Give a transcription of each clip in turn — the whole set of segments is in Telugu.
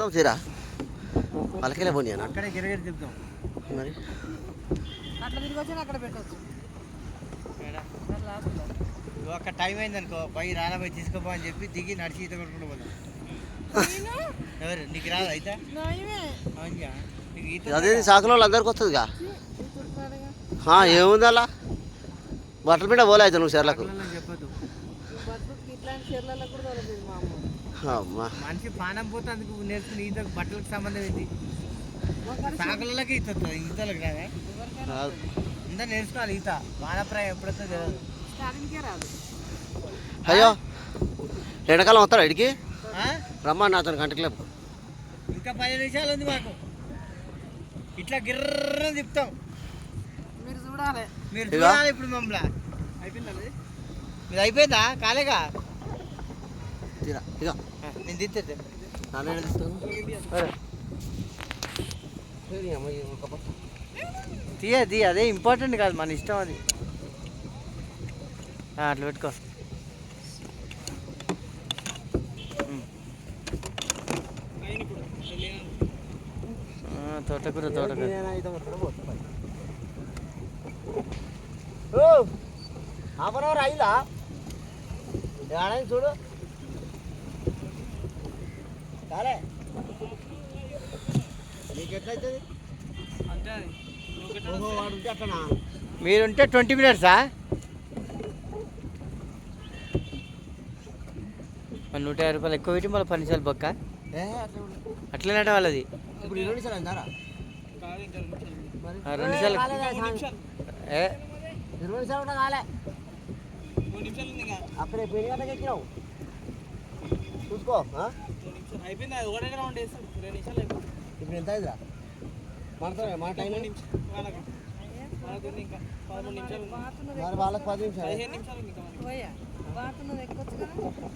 తిప్పుతాం తీరా వాళ్ళకెళ్ళే పోనీ అన్న అక్కడే గిరగిరి తిప్పుతాం మరి అట్లా తిరిగి వచ్చి అక్కడ పెట్టవచ్చు. ఒక టైం అయింది అనుకో పోయి రానపోయి తీసుకోపో అని చెప్పి దిగి నడిచి ఈత కొట్టుకుంటూ పోతాం. ఎవరు నీకు రాదు అయితే అవునా నీకు ఈత అదే సాకుల వాళ్ళు అందరికి వస్తుందిగా. ఏముంది అలా బట్టల మీద పోలే అయితే నువ్వు చీరలకు చెప్పదు. ఇట్లాంటి చీరలలో కూడా తోలలేదు మా అమ్మ. మనిషి పానం పోతే అందుకు నేర్చుకుని ఈతకు బట్టలకు సంబంధం ఏంటి? సాకులకి ఈత వస్తుంది, ఈతలకు రాదా? అందరూ నేర్చుకోవాలి ఈత. వానప్రాయం ఎప్పుడైతే తెలియదు. స్టార్టింగ్కే రాదు. అయ్యో ఎండాకాలం వస్తారా ఇడికి రమ్మని అతను గంట క్లబ్. ఇంకా 10 నిమిషాలు ఉంది మాకు. ఇట్లా గిర్ర తిప్పుతాం. మీరు చూడాలి. మీరు చూడాలి ఇప్పుడు మమ్మల్ని. అయిపోయిందండి మీరు అయిపోయిందా కాలేగా తీరా ఇక నేను తిట్టే నాన్న తీస్తాను తీయది అదే ఇంపార్టెంట్ కాదు మన ఇష్టం అది. అట్లా పెట్టుకో. తోటకూర హాఫ్ అన్ అవర్ అయిందా ఏడాది చూడు కాలే నీకు ఎట్లయితుంది వాడు ఉంటే అట్లనా మీరుంటే 20 మినిట్సా? 150 రూపాయలు ఎక్కువ పెట్టి మళ్ళీ 10 నిమిషాలు బొక్క అట్లనే వాళ్ళది. ఇప్పుడు 20 నిమిషాలు అయిందారా? 2 నిమిషాలు 20 నిమిషాలు కూడా కాలే అక్కడ పెళ్లి గంటకి ఎక్కినావు చూసుకో. ఇప్పుడు ఎంత అయిందిరా మనతో మన టైం మరి వాళ్ళకి 10 నిమిషాలు.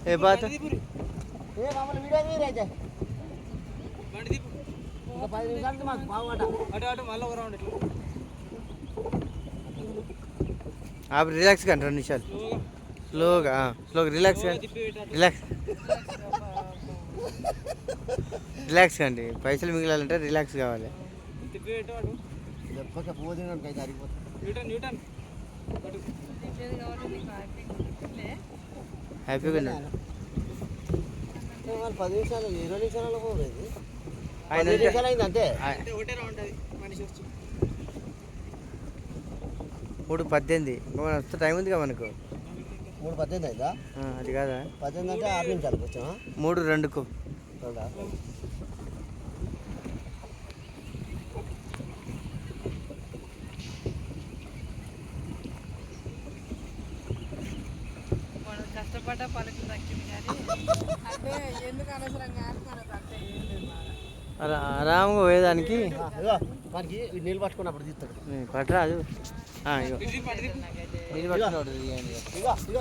ఏ బాత్ ఏ మామూలు వీడియో మీరు అయితే ఇంకా 10 నిమిషాలు మాకు బాగుంట రిలాక్స్ కానీ 2 నిమిషాలు స్లోగా రిలాక్స్ కండి. పైసలు మిగిలాలంటే రిలాక్స్ కావాలి. హ్యాపీగా 10 నిమిషాలు 20 నిమిషాలలో పోలేదు. 5 నిమిషాలు అయింది అంతే. 3:18 వస్తే టైం ఉందిగా మనకు. 3:18 అయిందా? అది కాదా 18 అంటే 6 నిమిషాలకు వచ్చామా? 3:02 కష్టపడ్డ పలుకు దక్కింది కానీ అంటే ఎందుకు అనవసరంగా ఆరాముగా పోయేదానికి మనకి నీళ్ళు పట్టుకున్నప్పుడు తీస్తాడు పట్టరాదు. నీళ్ళు పట్టుకున్నాడు ఇక